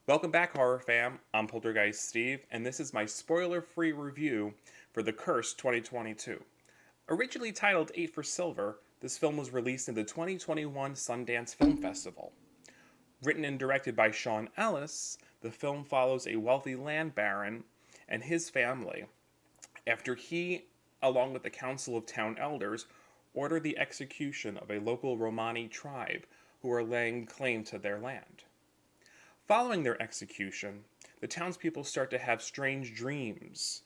Welcome back, horror fam. I'm Poltergeist Steve, and this is my spoiler-free review for The Curse 2022. Originally titled 8 for Silver, this film was released in the 2021 Sundance Film Festival. Written and directed by Sean Ellis, the film follows a wealthy land baron and his family after he, along with the Council of Town Elders, order the execution of a local Romani tribe who are laying claim to their land. Following their execution, the townspeople start to have strange dreams,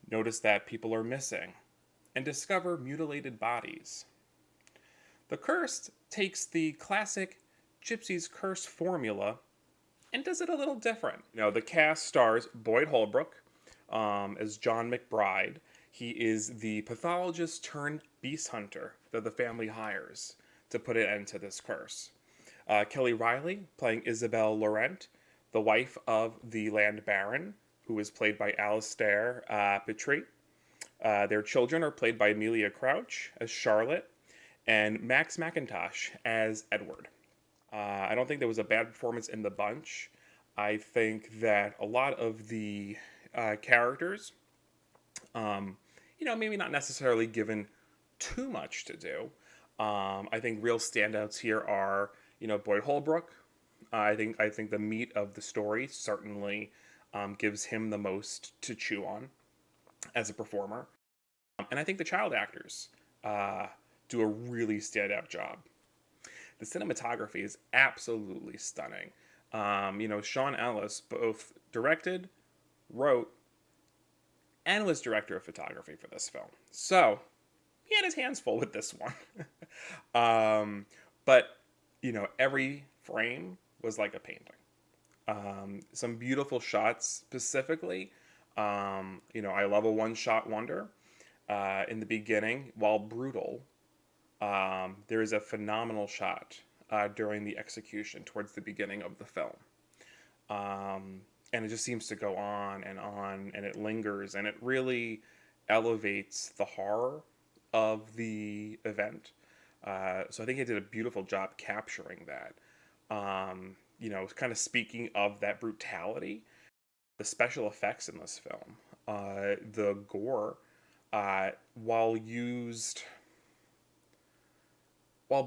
notice that people are missing, and discover mutilated bodies. The Cursed takes the classic Gypsy's Curse formula and does it a little different. The cast stars Boyd Holbrook as John McBride. He is the pathologist turned beast hunter that the family hires to put an end to this curse. Kelly Riley playing Isabel Laurent, the wife of the land baron, who is played by Alistair Petrie. Their children are played by Amelia Crouch as Charlotte and Max McIntosh as Edward. I don't think there was a bad performance in the bunch. I think that a lot of the characters, maybe not necessarily given too much to do. I think real standouts here are, Boyd Holbrook. I think the meat of the story certainly gives him the most to chew on as a performer. And I think the child actors do a really standout job. The cinematography is absolutely stunning. Sean Ellis both directed, wrote, and was director of photography for this film. So he had his hands full with this one. But every frame was like a painting. Some beautiful shots specifically. I love a one-shot wonder. In the beginning, while brutal, there is a phenomenal shot during the execution towards the beginning of the film. And it just seems to go on, and it lingers, and it really elevates the horror of the event. So I think he did a beautiful job capturing that. Kind of speaking of that brutality, the special effects in this film, the gore, while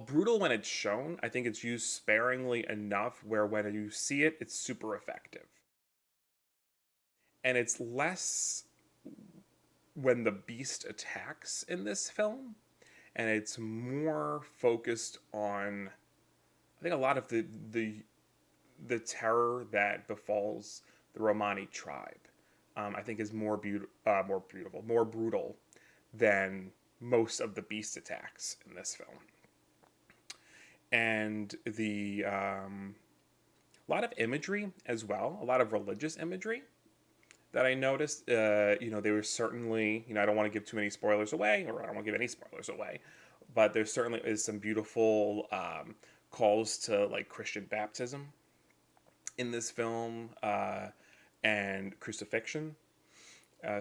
brutal when it's shown, I think it's used sparingly enough where when you see it, it's super effective. And it's less when the beast attacks in this film, and it's more focused on, I think, a lot of the terror that befalls the Romani tribe. I think is more beautiful, more brutal than most of the beast attacks in this film. And the lot of imagery as well, a lot of religious imagery that I noticed. There was certainly, I don't want to give too many spoilers away, or I don't want to give any spoilers away, but there certainly is some beautiful calls to like Christian baptism in this film, and crucifixion.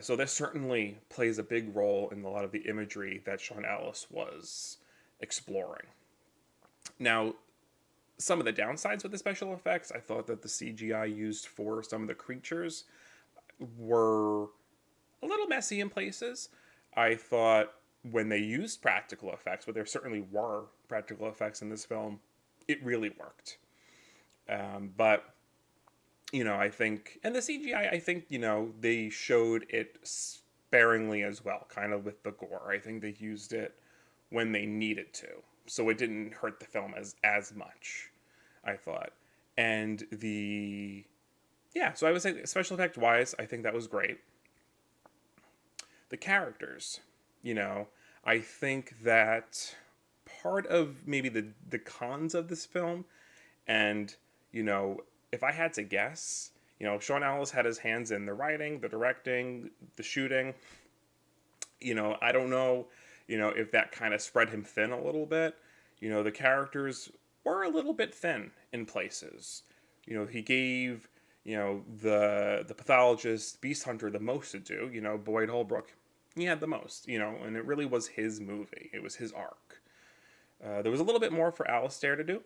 So this certainly plays a big role in a lot of the imagery that Sean Ellis was exploring. Now, some of the downsides with the special effects, I thought that the CGI used for some of the creatures were a little messy in places. I thought when they used practical effects, but there certainly were practical effects in this film, it really worked. But I think, and the CGI, I think, they showed it sparingly as well, kind of with the gore. I think they used it when they needed to, so it didn't hurt the film as much, I thought. And so I would say special effect wise, I think that was great. The characters, I think that part of maybe the cons of this film, and if I had to guess, Sean Ellis had his hands in the writing, the directing, the shooting. I don't know, if that kind of spread him thin a little bit. The characters were a little bit thin in places. He gave, the pathologist, beast hunter, the most to do. Boyd Holbrook, he had the most, and it really was his movie. It was his arc. There was a little bit more for Alistair to do.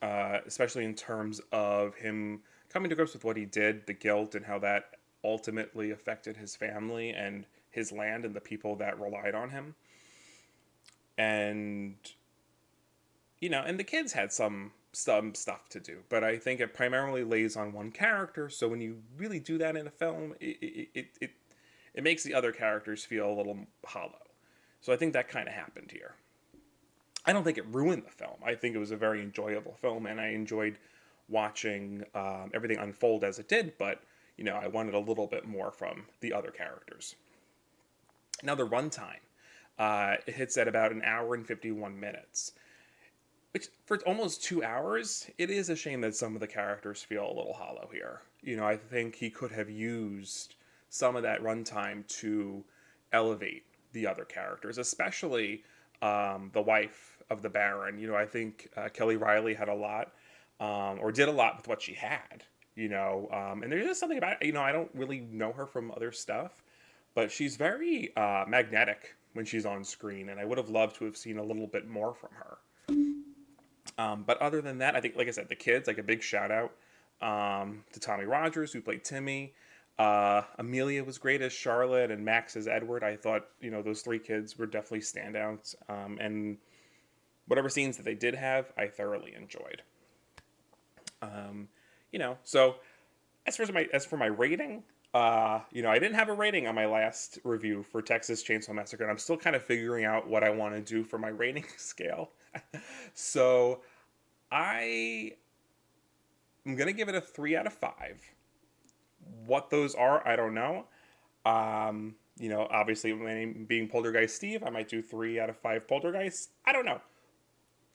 especially in terms of him coming to grips with what he did, the guilt, and how that ultimately affected his family and his land and the people that relied on him. And and the kids had some stuff to do, but I think it primarily lays on one character. So when you really do that in a film, it makes the other characters feel a little hollow. So I think that kind of happened here. I don't think it ruined the film. I think it was a very enjoyable film, and I enjoyed watching everything unfold as it did. But I wanted a little bit more from the other characters. Now the runtime, it hits at about an hour and 51 minutes, which for almost 2 hours, it is a shame that some of the characters feel a little hollow here. I think he could have used some of that runtime to elevate the other characters, especially the wife of the Baron. I think Kelly Riley had a lot, or did a lot with what she had. And there's just something about I don't really know her from other stuff, but she's very magnetic when she's on screen, and I would have loved to have seen a little bit more from her. But other than that, I think, like I said, the kids, like a big shout out to Tommy Rogers, who played Timmy. Amelia was great as Charlotte, and Max as Edward. I thought, those three kids were definitely standouts. And whatever scenes that they did have, I thoroughly enjoyed. So as for my rating, I didn't have a rating on my last review for Texas Chainsaw Massacre, and I'm still kind of figuring out what I want to do for my rating scale. So I am going to give it a 3 out of 5. What those are, I don't know. Obviously, my name being Poltergeist Steve, I might do 3 out of 5 Poltergeists. I don't know.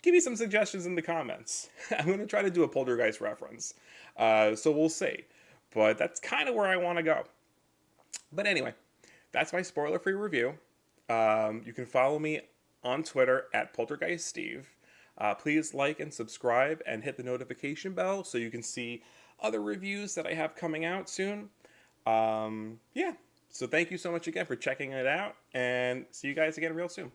Give me some suggestions in the comments. I'm going to try to do a Poltergeist reference. So we'll see. But that's kind of where I want to go. But anyway, that's my spoiler-free review. You can follow me on Twitter at Poltergeist Steve. Please like and subscribe and hit the notification bell so you can see other reviews that I have coming out soon. Yeah. So thank you so much again for checking it out, and see you guys again real soon.